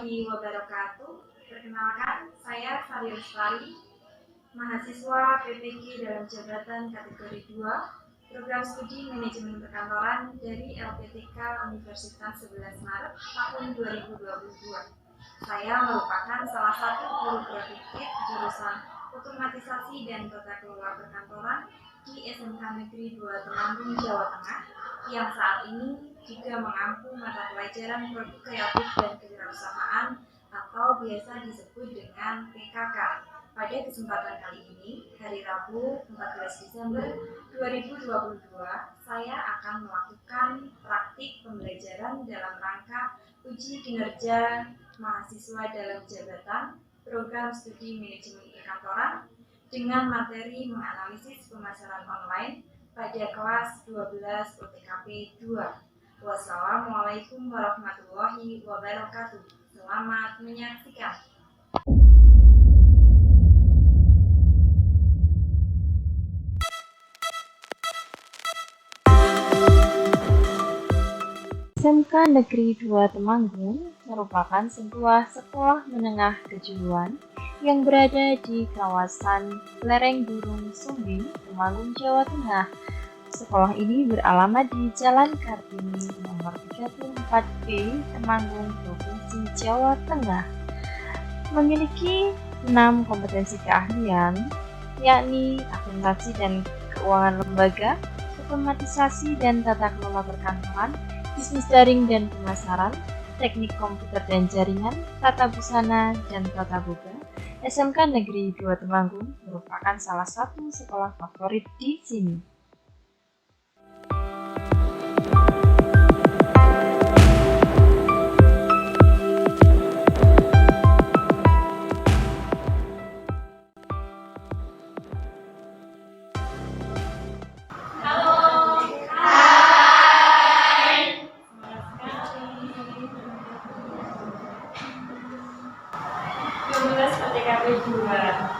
warahmatullahi wabarakatuh. Perkenalkan, saya Sari Lestari, mahasiswa PPG dalam jabatan kategori 2, program studi manajemen perkantoran dari LPTK Universitas 11 Maret tahun 2022. Saya merupakan salah satu guru produktif jurusan otomatisasi dan tata kelola perkantoran di SMK Negeri 2 Temanggung, Jawa Tengah, yang saat ini juga mengampu mata pelajaran produk kreatif dan kewirausahaan atau biasa disebut dengan PKK. Pada kesempatan kali ini, hari Rabu 14 Desember 2022, saya akan melakukan praktik pembelajaran dalam rangka uji kinerja mahasiswa dalam jabatan program studi manajemen perkantoran dengan materi menganalisis pemasaran online pada kelas 12 UTKP 2. Wassalamualaikum warahmatullahi wabarakatuh. Selamat menyaksikan. SMK Negeri 2 Temanggung merupakan sebuah sekolah menengah kejuruan yang berada di kawasan lereng Gunung Sumbing, Temanggung, Jawa Tengah. Sekolah ini beralamat di Jalan Kartini nomor 34B, Temanggung, Provinsi Jawa Tengah. Memiliki 6 kompetensi keahlian, yakni akuntansi dan keuangan lembaga, otomatisasi dan tata kelola perkantoran, bisnis daring dan pemasaran, teknik komputer dan jaringan, tata busana, dan tata boga. SMK Negeri 2 Temanggung merupakan salah satu sekolah favorit di sini.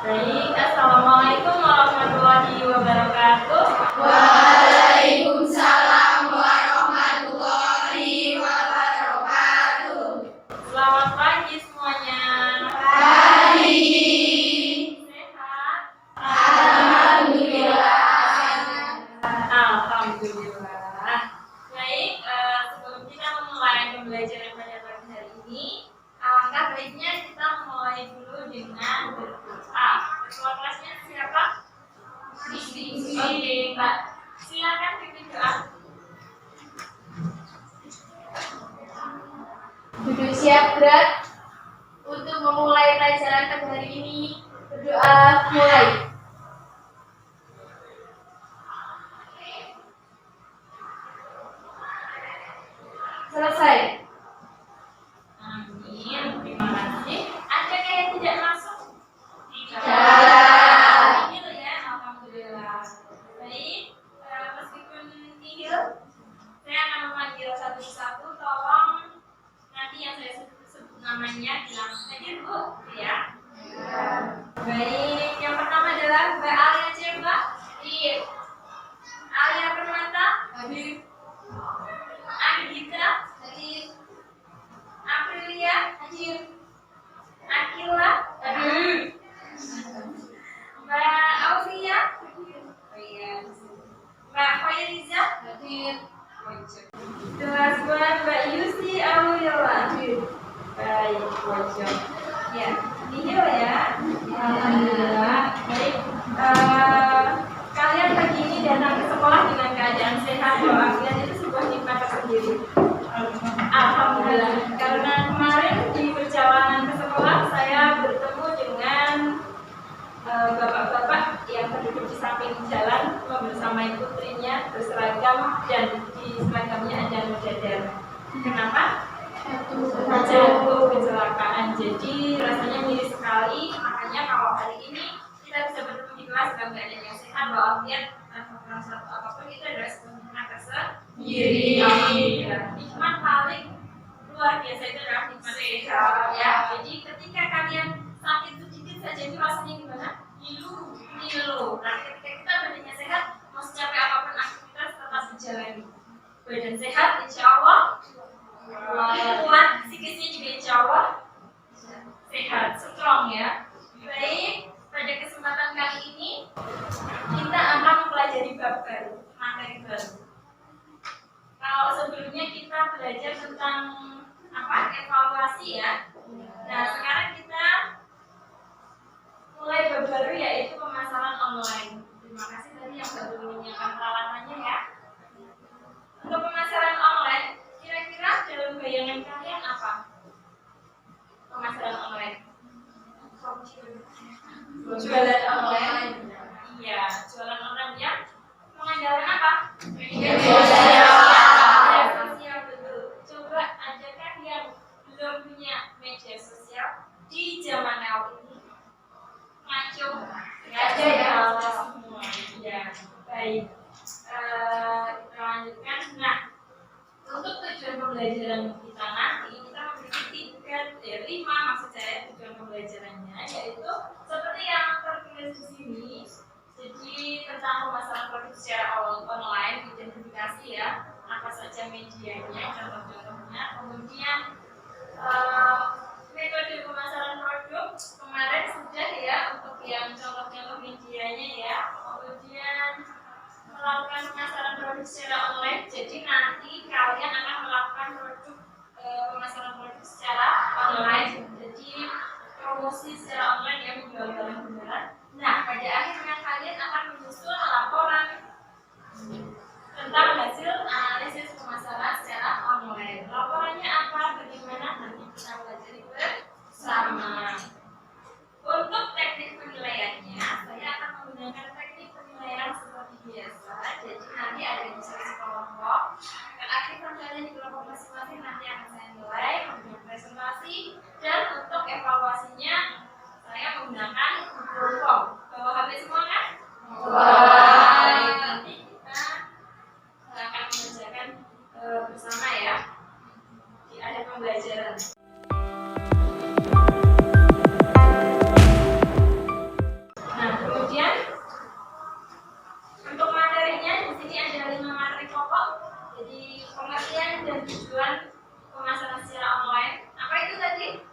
Baik, assalamualaikum warahmatullahi wabarakatuh. Waalaikumsalam warahmatullahi wabarakatuh. Selamat pagi semuanya. Pagi. Sehat? Alhamdulillah. Alhamdulillah. Baik, sebelum kita memulai pembelajaran pada pagi hari ini, alangkah baiknya kita mulai dulu dengan berdoa. Ketua kelasnya siapa? Oke, Mbak. Silakan pimpin doa. Duduk siap gerak untuk memulai pelajaran pada hari ini. Berdoa mulai. Selesai. Amin. Terima kasih. Adakah yang tidak masuk? Tidak. Nihil ya, alhamdulillah. Baik, meskipun nihil, saya akan memanggil satu-satu. Tolong nanti yang saya sebut namanya bilang hadir, Bu, ya. Baik, yang pertama adalah Mbak Alia Cemba. Hadir. Alia Permata. Hadir. Anggita. Hadir. Aprilia. Hadir. Akila. Hadir. Mbak Aulia. Mbak Khoiriza. Hadir. Kelas buat Mbak Yusi Aurila. Baik, pojok. Ya, nihil ya. Alhamdulillah. Baik, kalian pagi ini datang ke sekolah dengan keadaan sehat walafiat, itu sebuah nikmat tersendiri. Alhamdulillah. Karena kemarin di perjalanan ke sekolah saya bertemu dengan bapak-bapak yang berduduk di samping jalan membersamai putrinya berseragam dan di seragamnya ada model. Kenapa? Jatuh kecelakaan. Jadi rasanya miris sekali. Makanya kalau hari ini kita bisa bertemu di kelas dalam keadaan yang sehat walafiat tanpa kurang satu apapun, itu adalah sebuah nikmat tersendiri. Alhamdulillah. Nikmat paling luar biasa itu adalah nikmat sehat. Ya. Jadi ketika kalian sakit sedikit saja itu rasanya gimana? Ngilu. Nah, ketika kita badannya sehat, mau secapek apapun aktivitas tetap dijalani. Badan sehat, insya Allah kuat, psikisnya juga insya Allah sehat, strong ya. Baik, pada kesempatan kali ini kita akan mempelajari bab baru, materi baru. Kalau sebelumnya kita belajar tentang evaluasi ya. Nah, sekarang kita mulai bab baru yaitu pemasaran online. Terima kasih tadi yang baru menyiapkan peralatannya ya. Untuk pemasaran online, kira-kira dalam bayangan kalian apa? Pemasaran online. Jualan online. Iya, jualan online yang mengandalkan apa? Media sosial. Betul. Coba adakah yang belum punya media sosial di zaman now ini? Ngaco ya semua. Ya, baik. Kita lanjutkan. Nah, untuk tujuan pembelajaran kita nanti kita memiliki 5 maksud saya tujuan pembelajarannya, yaitu seperti yang tertulis di sini. Jadi tentang pemasaran produk secara online, identifikasi ya, apa saja medianya, contoh-contohnya, kemudian metode pemasaran produk kemarin sudah ya untuk yang contoh-contoh medianya ya, kemudian melakukan pemasaran produk secara online. Jadi nanti kalian akan melakukan pemasaran produk secara online. Jadi promosi secara online yang menjual barang beneran. Nah, pada akhirnya kalian akan menyusun laporan tentang hasil analisis pemasaran secara online. Laporannya apa? Bagaimana? Nanti kita pelajari bersama. Untuk teknik penilaiannya, saya akan menggunakan teknik penilaian seperti biasa. Jadi nanti ada diskusi kelompok. Keaktifan kalian di kelompok masing-masing nanti akan saya nilai, kemudian presentasi, dan untuk evaluasinya saya menggunakan Google Form. Bawa HP semua kan? Baik. Nanti kita akan mengerjakan bersama ya di akhir pembelajaran. Nah, kemudian untuk materinya di sini ada 5 materi pokok. Jadi pengertian dan tujuan pemasaran secara online. Apa itu tadi?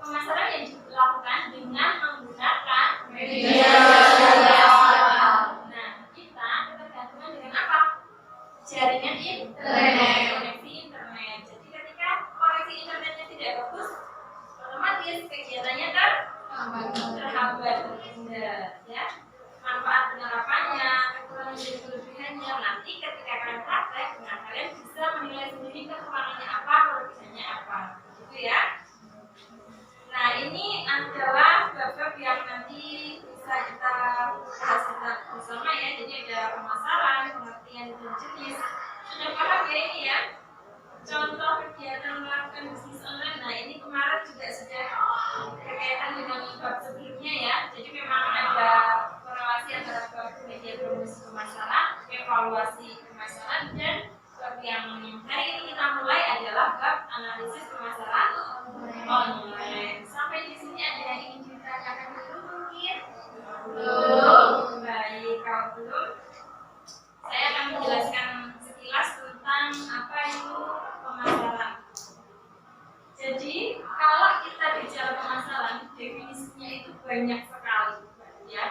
Pemasaran yang dilakukan dengan menggunakan media sosial. Nah, kita ketergantungan dengan apa? Jaringan internet, koneksi internet. Jadi ketika koneksi internetnya tidak bagus, otomatis kegiatannya terhambat, ya. Manfaat penerapannya, kekurangan dan kelebihannya. Nanti ketika kalian praktek, nah kalian bisa menilai sendiri kekurangannya apa, kelebihannya apa, gitu ya. Nah, ini adalah bab-bab yang nanti bisa kita bahas bersama ya. Jadi ada pemasaran, pengertian dan jenis. Sudah paham ya ini ya? Contoh kegiatan melakukan bisnis online. Nah, ini kemarin juga sudah berkaitan dengan bab sebelumnya ya. Jadi memang ada korelasi antara bab media promosi pemasaran, evaluasi pemasaran, dan bab yang hari ini kita mulai adalah bab analisis pemasaran online. Sampai di sini ada yang ingin ditanyakan dulu mungkin? Belum. Baik, kalau belum, saya akan menjelaskan sekilas tentang apa itu pemasaran. Jadi, kalau kita bicara pemasaran, definisinya itu banyak sekali, ya.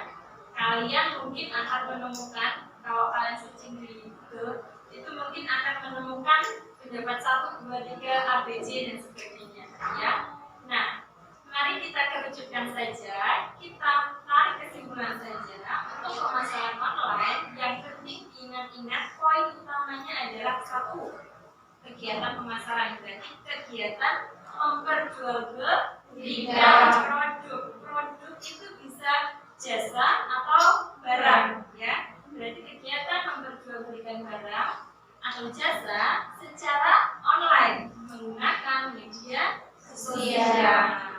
Kalian mungkin akan menemukan, kalau kalian searching di Google, itu mungkin akan menemukan pendapat 1, 2, 3, ABC dan sebagainya, ya. Nah, mari kita kerucutkan saja, kita tarik kesimpulan saja. Untuk pemasaran online, yang penting ingat-ingat poin utamanya adalah 1, kegiatan pemasaran, berarti kegiatan memperjualbelikan produk. Produk itu bisa jasa atau barang, ya. Berarti kegiatan memperjualbelikan barang atau jasa secara online menggunakan media sosial.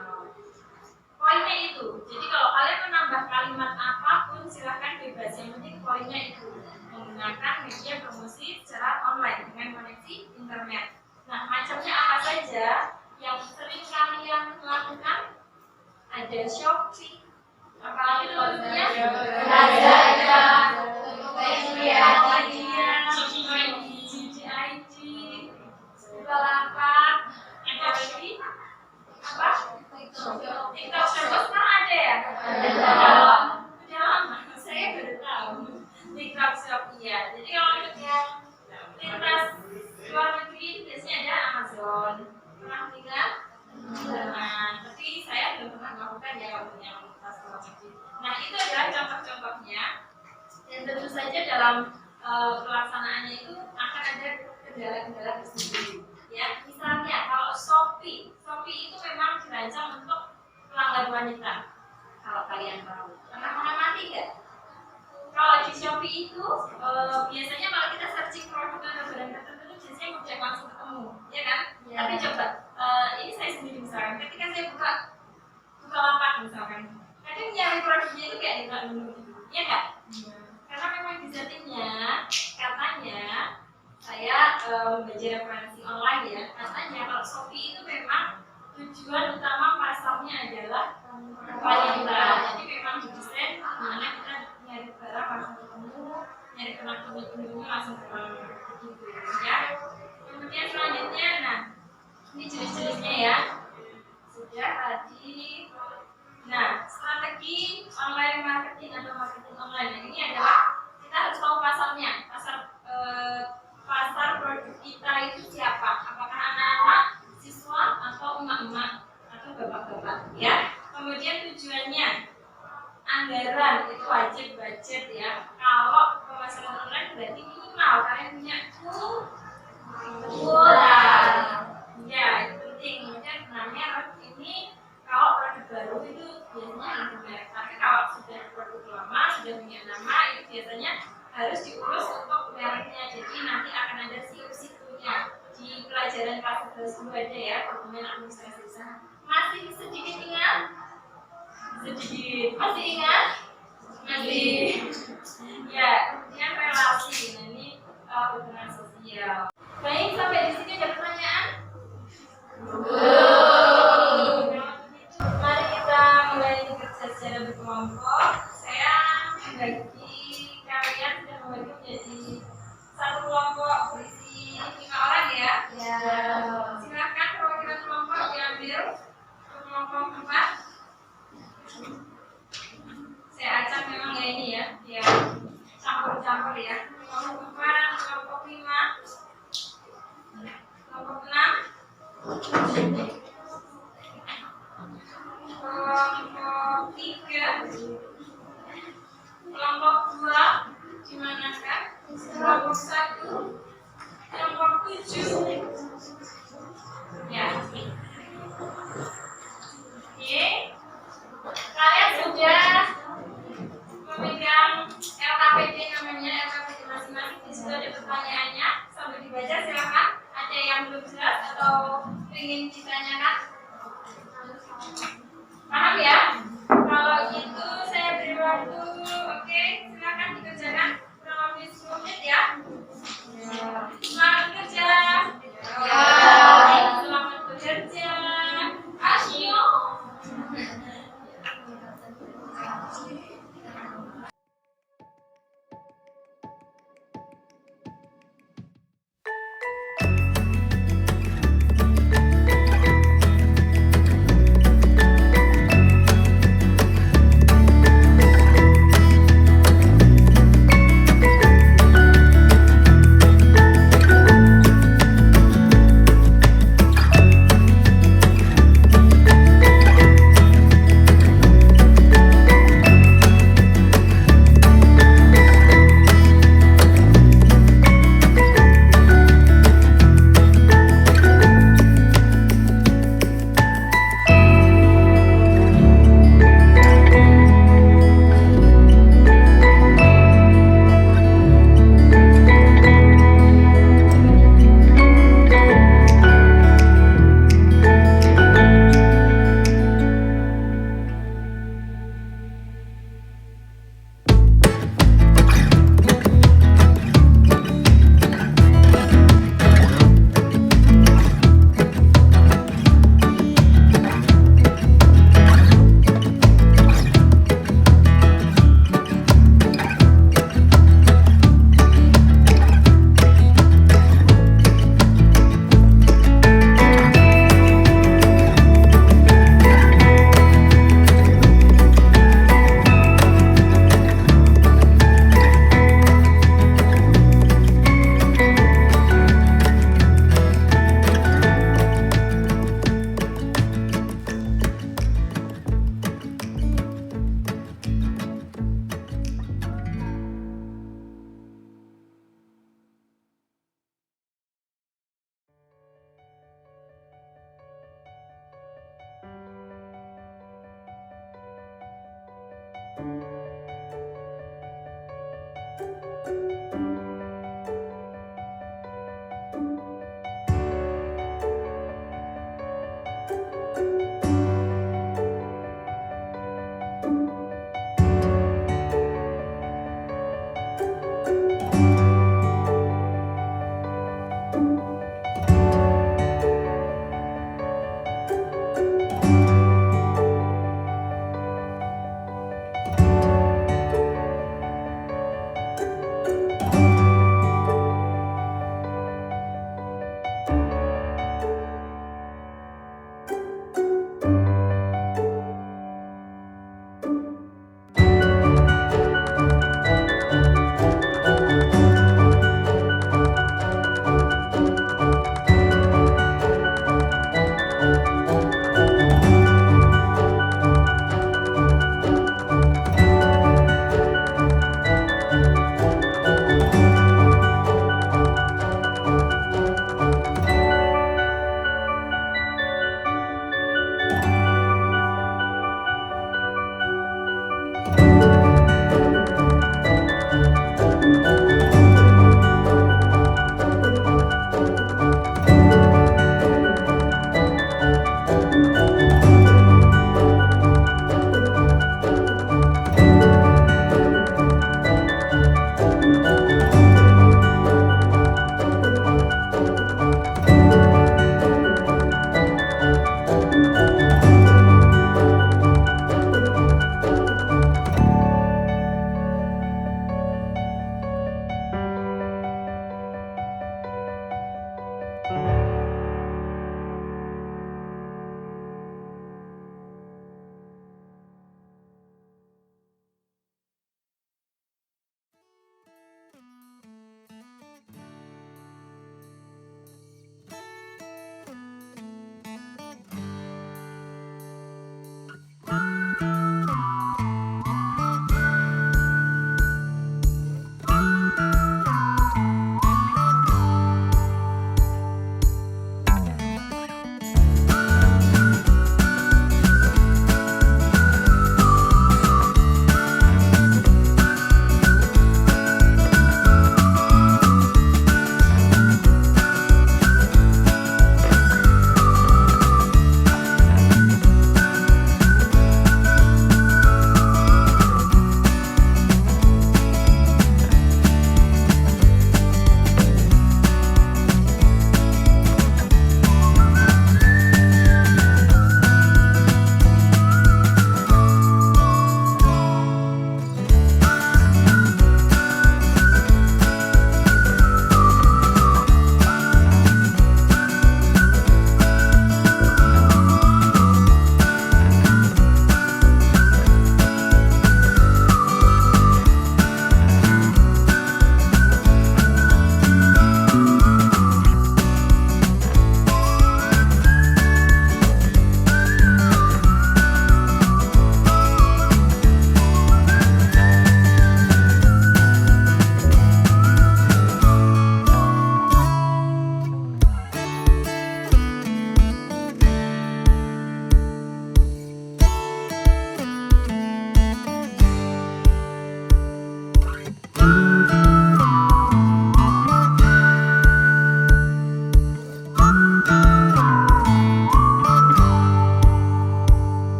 Poinnya itu. Jadi kalau kalian menambah kalimat apapun silahkan bebas. Yang penting poinnya itu menggunakan media promosi secara online dengan koneksi internet. Nah, macamnya apa saja yang sering kalian lakukan? Ada Shopee, apalagi produknya? Lazada, Tokopedia, JJID, Bukalapak, ada lagi apa? pelaksanaannya itu akan ada kendala-kendala tersendiri. Ya, misalnya kalau Shopee itu memang dirancang untuk pelanggan wanita. Kalau kalian tahu, pernah mengamati nggak? Kalau di Shopee itu biasanya kalau kita searching produk atau barang tertentu biasanya mudah langsung ketemu, ya kan? Ya. Tapi coba ini saya sendiri misalkan, ketika saya buka lapak misalkan, kadang nyari produknya itu kayak di menu, ya nggak? Karena memang di settingnya katanya saya membaca referensi online ya, katanya kalau Shopee itu memang tujuan utama pasarnya adalah wanita. Jadi memang didesain dimana kita nyari barang langsung ketemu, nyari penuh-penuhnya langsung ketemu gitu ya. Kemudian selanjutnya, nah ini jenis-jenisnya ya. Sudah tadi. Nah, strategi online marketing atau marketing online. Nah, ini adalah kita harus tahu pasarnya, pasar produk kita itu siapa? Apakah anak-anak, siswa, atau emak-emak, atau bapak-bapak? Ya. Kemudian tujuannya, anggaran itu wajib budget ya. Kalau pemasaran online berarti minimal kalian punya kuota. Ya, itu penting. Kemudian namanya ini kalau produk baru itu biasanya ada merek. Tapi kalau sudah produk lama, sudah punya nama, itu biasanya harus diurus untuk mereknya. Jadi nanti akan ada situ-situnya di pelajaran kelas 11 ada ya, dokumen administrasi usaha. Masih sedikit ingat? Sedikit. Masih ingat? Masih. Ya, kemudian relasi. Nah, ini hubungan sosial. Baik, sampai di sini ada pertanyaan? Mari kita mulai bekerja secara berkelompok. Saya membagi kalian sudah membagi menjadi satu kelompok berisi 5 orang ya. Ya. Silakan perwakilan kelompok diambil ke kelompok 4. Saya acak memang ya ini ya, biar campur-campur ya. Kelompok 4, kelompok 5, kelompok 6, kelompok 3, kelompok 2, di manakah? Kelompok 1, kelompok 7. Ya. Oke. Kalian sudah memegang LKPD namanya, LKPD masing-masing. Di situ ada pertanyaannya, sambil dibaca silakan. Ada yang belum jelas atau ingin ditanyakan? Paham ya? Kalau gitu saya beri waktu. Oke, silakan dikerjakan kurang lebih 10 menit ya. Selamat kerja. Selamat bekerja. Asio.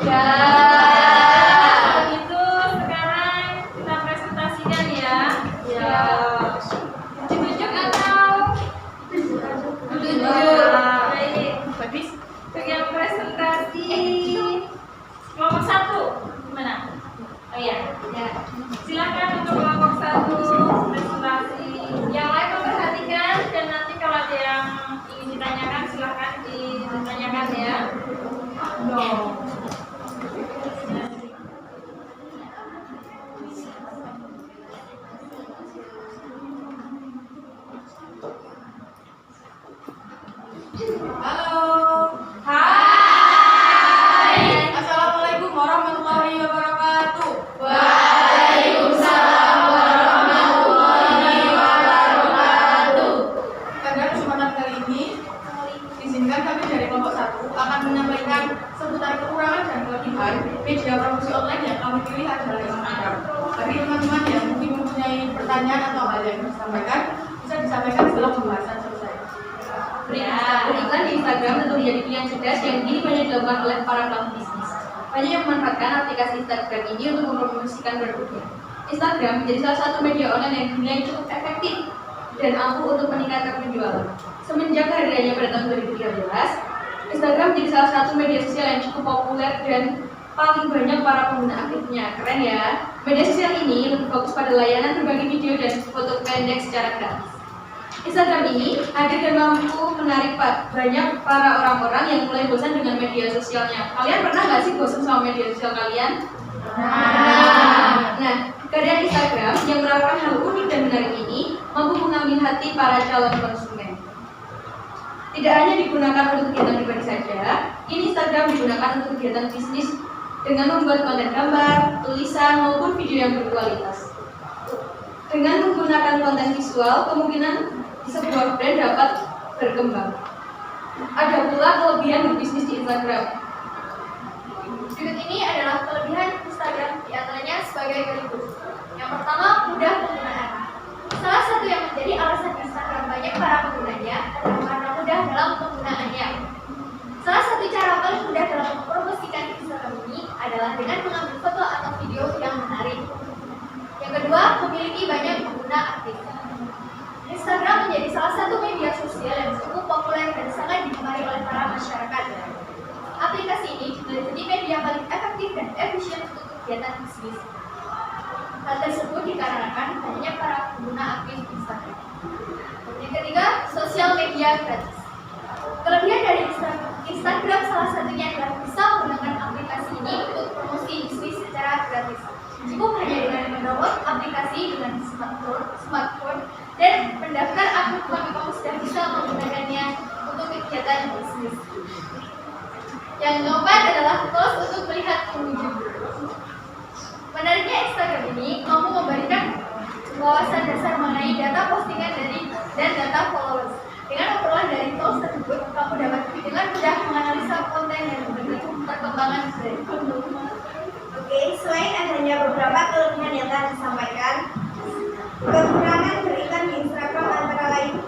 Ya. Kalau gitu sekarang kita presentasikan ya. Ya. Ditunjuk atau? Baik. Untuk yang presentasi kelompok 1 gimana? Oh iya. Ya. Silakan untuk kelompok 1 presentasi. Yang lain memperhatikan dan nanti kalau ada yang ingin ditanyakan silakan ditanyakan ya. Halo. Hai. Assalamualaikum warahmatullahi wabarakatuh. Waalaikumsalam warahmatullahi wabarakatuh. Pada kesempatan kali ini, izinkan kami dari kelompok 1 akan menyampaikan seputar kekurangan dan kelebihan media promosi online yang kami pilih adalah Instagram. Bagi teman-teman yang mungkin mempunyai pertanyaan atau hal yang disampaikan, bisa disampaikan setelah pembahasan selesai. Beriklan di Instagram tentu menjadi pilihan cerdas yang kini banyak dilakukan oleh para pelaku bisnis. Banyak yang memanfaatkan aplikasi Instagram ini untuk mempromosikan produknya. Instagram menjadi salah satu media online yang dinilai cukup efektif dan ampuh untuk meningkatkan penjualan. Semenjak kehadirannya pada tahun 2013, Instagram menjadi salah satu media sosial yang cukup populer dan paling banyak para pengguna aktifnya. Keren ya. Media sosial ini lebih fokus pada layanan berbagi video dan foto pendek secara gratis. Instagram ini hadir dan mampu menarik banyak para orang-orang yang mulai bosan dengan media sosialnya. Kalian pernah nggak sih bosan sama media sosial kalian? Nah, kehadiran Instagram yang menawarkan hal unik dan menarik ini mampu mengambil hati para calon konsumen. Tidak hanya digunakan untuk kegiatan pribadi saja, kini Instagram digunakan untuk kegiatan bisnis dengan membuat konten gambar, tulisan, maupun video yang berkualitas. Dengan menggunakan konten visual, kemungkinan sebuah brand dapat berkembang. Ada pula kelebihan berbisnis di Instagram. Berikut ini adalah kelebihan Instagram, diantaranya sebagai berikut. Yang pertama, mudah penggunaan. Salah satu yang menjadi alasan Instagram banyak para penggunanya adalah karena mudah dalam penggunaannya. Salah satu cara paling mudah dalam mempromosikan Instagram ini adalah dengan mengambil foto atau video yang menarik. Yang kedua, memiliki banyak pengguna aktif. Instagram menjadi salah satu media sosial yang cukup populer dan sangat digemari oleh para masyarakat. Aplikasi ini juga menjadi media paling efektif dan efisien untuk kegiatan bisnis. Hal tersebut dikarenakan banyaknya para pengguna aktif Instagram. Yang ketiga, sosial media gratis. Kelebihan dari Instagram salah satunya adalah bisa menggunakan aplikasi ini untuk promosi bisnis secara gratis. Cukup hanya dengan mendownload aplikasi dengan smartphone dan mendaftar akun, kamu sudah bisa menggunakannya untuk kegiatan bisnis. Yang keempat adalah tools untuk melihat pengunjung. Menariknya Instagram ini mampu memberikan wawasan dasar mengenai data postingan dan data followers. Dengan memperoleh dari tools tersebut, kamu dapat dengan mudah menganalisa konten dan menghitung perkembangan brand. Oke, selain adanya beberapa kelebihan yang telah disampaikan, kekurangan beriklan di Instagram antara lain: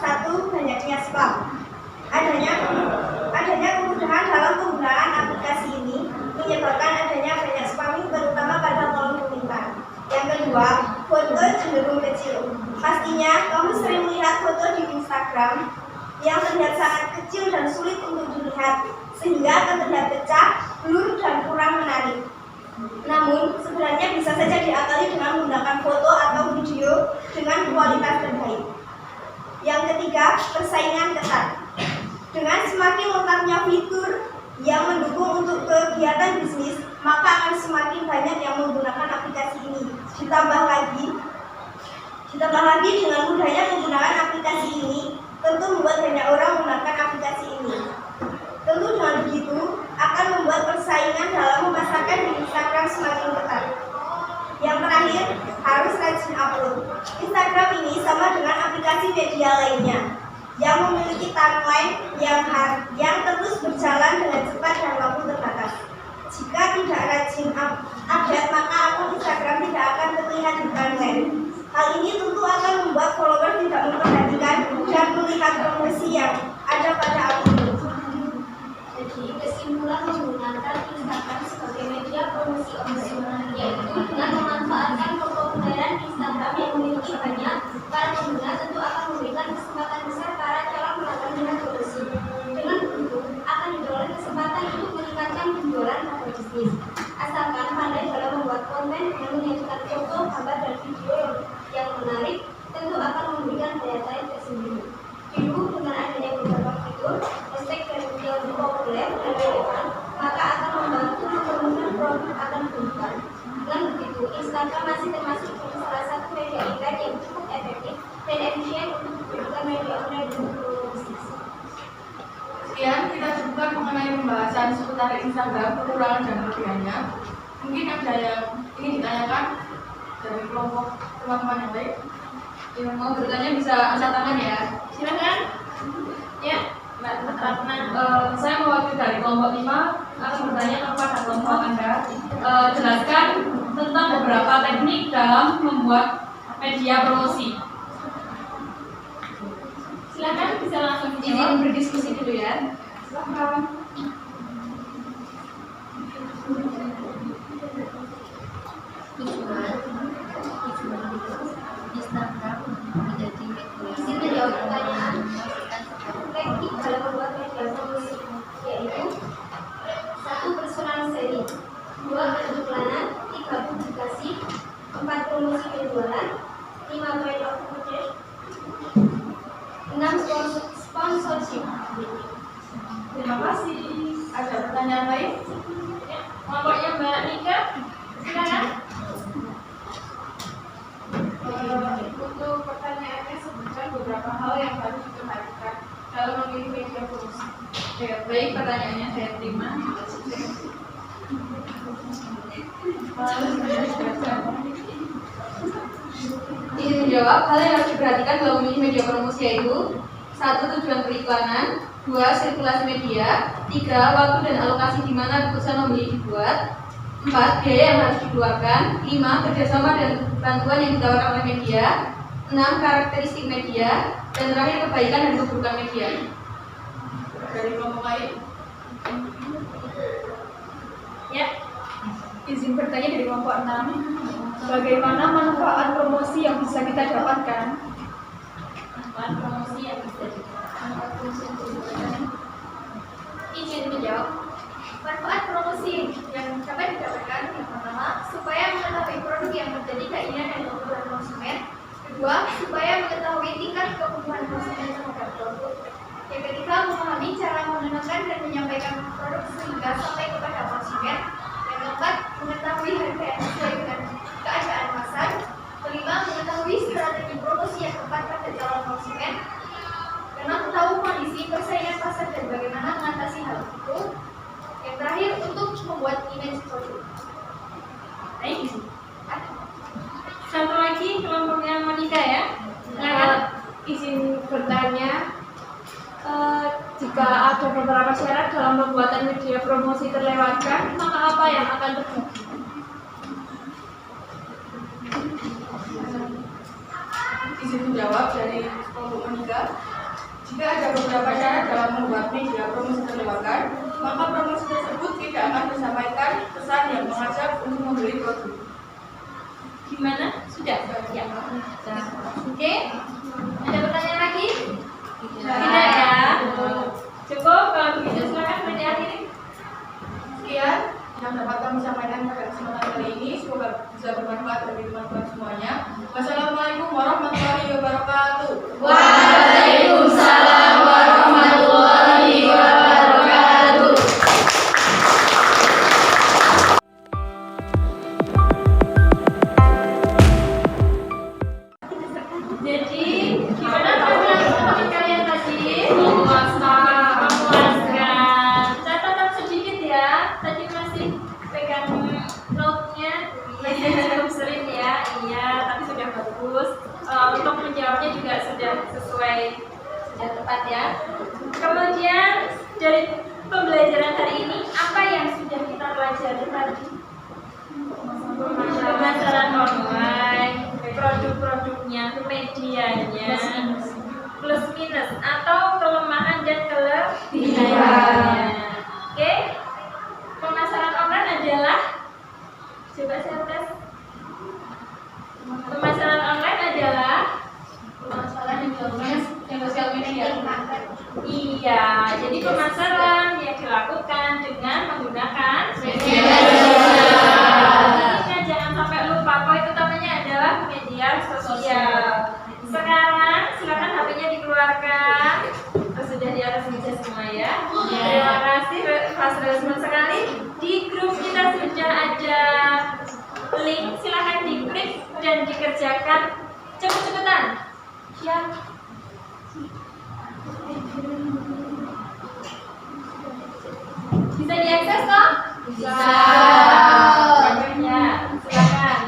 1. Banyaknya spam. Adanya kemudahan dalam penggunaan aplikasi ini menyebabkan adanya banyak spamming, terutama pada kolom komentar. Yang kedua, foto cenderung kecil. Pastinya kamu sering melihat foto di Instagram yang terlihat sangat kecil dan sulit untuk dilihat, sehingga akan terlihat pecah, blur, dan kurang menarik. Namun, sebenarnya bisa saja diakali dengan menggunakan foto atau video dengan kualitas terbaik. Yang ketiga, persaingan ketat. Dengan semakin lengkapnya fitur yang mendukung untuk kegiatan bisnis, maka akan semakin banyak yang menggunakan aplikasi ini. Ditambah lagi dengan mudahnya menggunakan aplikasi ini, tentu membuat banyak orang menggunakan aplikasi ini. Tentu dengan begitu akan membuat persaingan dalam memasarkan di Instagram semakin ketat. Yang terakhir, harus rajin upload. Instagram ini sama dengan aplikasi media lainnya yang memiliki timeline yang terus berjalan dengan cepat dan waktu terbatas. Jika tidak rajin update, maka akun Instagram tidak akan terlihat di timeline. Hal ini tentu akan membuat follower tidak memperhatikan dan melihat promosi yang ada pada akun itu. Jadi kesimpulan menggunakan Instagram promosi online, yaitu dengan memanfaatkan kepopuleran Instagram yang memiliki banyak para pengguna, tentu akan memberikan kesempatan besar para calon melakukan minat promosi. Dengan begitu, akan diperoleh kesempatan untuk meningkatkan penjualan atau bisnis. Asalkan pandai dalam membuat konten dengan menyajikan foto, gambar, dan video yang menarik, tentu akan memberikan daya tarik tersendiri. Didukung dengan adanya beberapa fitur, hashtag dan video lebih populer dan relevan, maka akan membantu mempermudah produk akan dibutuhkan. Dengan begitu, Instagram masih termasuk salah satu media internet yang cukup efektif dan efisien untuk memberikan media online untuk bisnis. Sekian kita cukupkan mengenai pembahasan seputar Instagram, kekurangan dan kelebihannya. Mungkin ada yang ingin ditanyakan dari kelompok teman-teman yang lain. Yang mau bertanya bisa angkat tangan ya. Silakan. Ya, Mbak Ratna. Saya mewakili dari kelompok 5 akan bertanya kepada kelompok Anda. Jelaskan tentang beberapa teknik dalam membuat media promosi. Silakan bisa langsung dijawab. Izin berdiskusi dulu ya. Silakan. Instagram menjadi Izin menjawab pertanyaan. Teknik dalam membuat media promosi yaitu 1. Personal seri, 2. Penjualan, 3. publikasi, 4. Promosi penjualan, 5. Point of purchase, 6. Sponsorship. Terima kasih. Ada pertanyaan lain? Kelompoknya Mbak Nika. Silakan. Untuk pertanyaannya sebutkan beberapa hal yang harus diperhatikan dalam memilih media promosi. Ya, baik, pertanyaannya saya terima. Izin menjawab, hal yang harus diperhatikan dalam memilih media promosi yaitu 1. Tujuan periklanan, 2. Sirkulasi media, 3. Waktu dan alokasi di mana keputusan membeli dibuat, 4. Biaya yang harus dikeluarkan, 5. Kerjasama dan bantuan yang ditawarkan oleh media, 6. Karakteristik media, dan terakhir kebaikan dan keburukan media. Dari kelompok lain? Ya, izin bertanya dari kelompok 6. Bagaimana manfaat promosi yang bisa kita dapatkan? Manfaat promosi yang bisa didapatkan. Izin menjawab. Manfaat promosi yang dapat didapatkan yang pertama, supaya mengetahui produk yang menjadi keinginan dan kebutuhan konsumen. Kedua, supaya mengetahui tingkat kebutuhan konsumen terhadap produk. Yang ketiga, memahami cara mengenalkan dan menyampaikan produk sehingga sampai kepada konsumen. Yang keempat, mengetahui harga yang sesuai dengan keadaan pasar. Kelima, mengetahui strategi promosi yang tepat pada calon konsumen. Keenam, tahu kondisi persaingan pasar dan bagaimana mengatasi hal itu. Yang terakhir, untuk membuat image produk. Baik. Satu lagi kelompoknya Monika ya. Silakan. Izin bertanya, jika ada beberapa syarat dalam pembuatan media promosi terlewatkan, maka apa yang akan terjadi? Izin menjawab dari kelompok Monika. Jika ada beberapa syarat dalam membuat media promosi terlewatkan, maka promosi tersebut tidak akan disampaikan pesan yang mengajak untuk membeli produk. Gimana? Sudah? Ya. Oke. Ada pertanyaan lagi? Tidak ya? Cukup, kalau begitu silakan berakhiri. Sekian yang dapat kami sampaikan pada kesempatan kali ini. Semoga bisa bermanfaat bagi teman-teman semuanya. Wassalamualaikum warahmatullahi wabarakatuh. Waalaikumsalam warahmatullahi wabarakatuh. Jadi, gimana teman-teman kalian tadi? Memuaskan. Catatan sedikit ya. Tadi masih pegang note-nya. Masih cukup sering ya. Iya, tapi sudah bagus. Untuk menjawabnya juga sudah sesuai, sudah tepat ya. Kemudian dari pembelajaran hari ini, apa yang sudah kita pelajari tadi? Pemasaran online, produk-produknya, medianya, plus minus atau kelemahan dan kelebihannya. Oke, pemasaran online adalah coba saya tes. Pemasaran online adalah Pemasaran yang dilakukan di sosial media. iya, jadi pemasaran yang dilakukan dengan menggunakan media sosial. Jangan sampai lupa, poin utamanya adalah media sosial. Sekarang silakan HP-nya dikeluarkan. Sudah di atas meja semua ya. Terima kasih Pak Resman sekali. Di grup kita sudah ada link, silakan diklik dan dikerjakan cepet-cepetan. Ya. Bisa diakses toh? Bisa. Ya, silakan.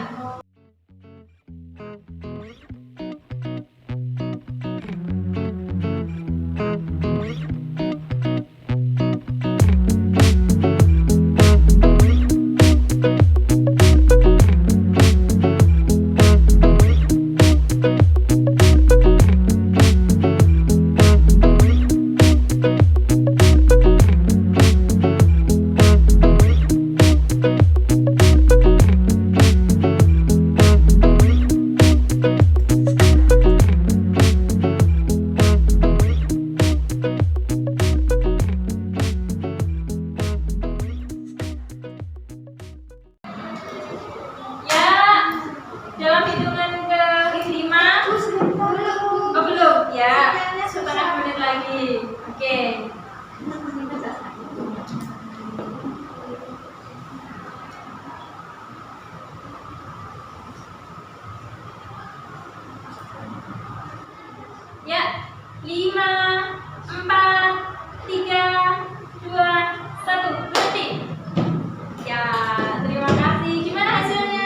Dalam hitungan ke-5 oh belum ya, setengah menit lagi. Oke. Ya, 5, 4, 3, 2, 1, berhenti. Ya, terima kasih. Gimana hasilnya?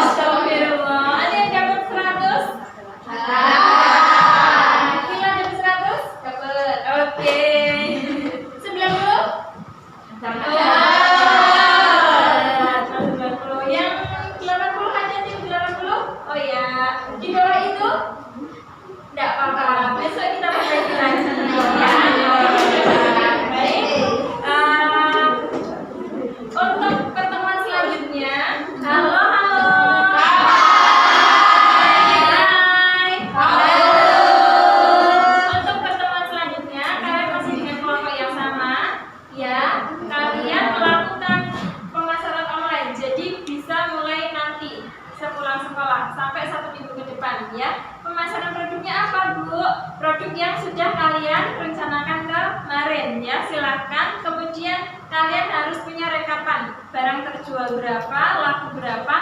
Astagfirullah. Ada yang dapat 100? Kila dapat 100? Dapat. Oke. 90? Dapat. 90. Yang 80 ada tim 80? Oh ya, di bawah itu? Enggak apa-apa. Besok kita perbaiki lagi. Ya. Baik. Untuk pertemuan selanjutnya, halo. Untuk pertemuan selanjutnya, kalian masih dengan kelompok yang sama, ya. Kalian melakukan pemasaran online, jadi bisa mulai nanti sepulang sekolah sampai 1 minggu ke depan, ya. Pemasaran produknya apa, Bu? Produk yang sudah kalian rencanakan kemarin, ya. Silakan. Kemudian kalian harus punya rekapan barang terjual berapa, laku berapa,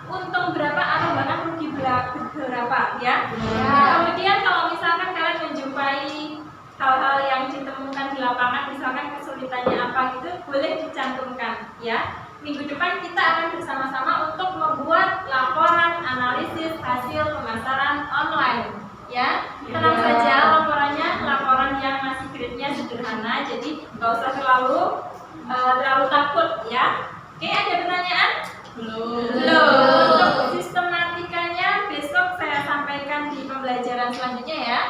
untung berapa, atau bahkan rugi berapa, ya. Kemudian kalau misalkan kalian menjumpai hal-hal yang ditemukan di lapangan, misalkan kesulitannya apa gitu, boleh dicantumkan, ya. Minggu depan kita akan bersama-sama untuk membuat laporan analisis hasil pemasaran online, ya. Tenang saja, laporan yang masih grade-nya sederhana, jadi nggak usah terlalu takut, ya. Oke, ada pertanyaan? Belum. Untuk sistematikanya besok saya sampaikan di pembelajaran selanjutnya, ya.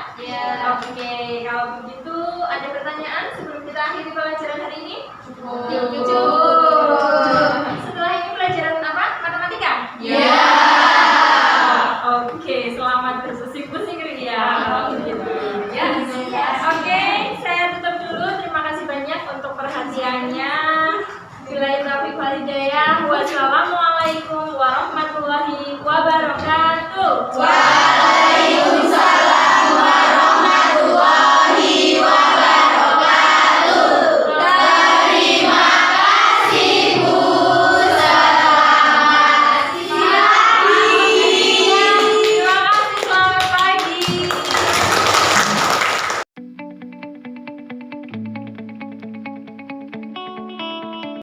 Oke, kalau begitu ada pertanyaan sebelum kita akhiri pelajaran hari ini? Cukup. Setelah ini pelajaran apa? Matematika? Oke, selamat bersisik-sisik ya. Gitu. Ya. Oke, saya tutup dulu. Terima kasih banyak untuk perhatiannya. Billahi taufiq wal hidayah. Wassalamualaikum warahmatullahi wabarakatuh.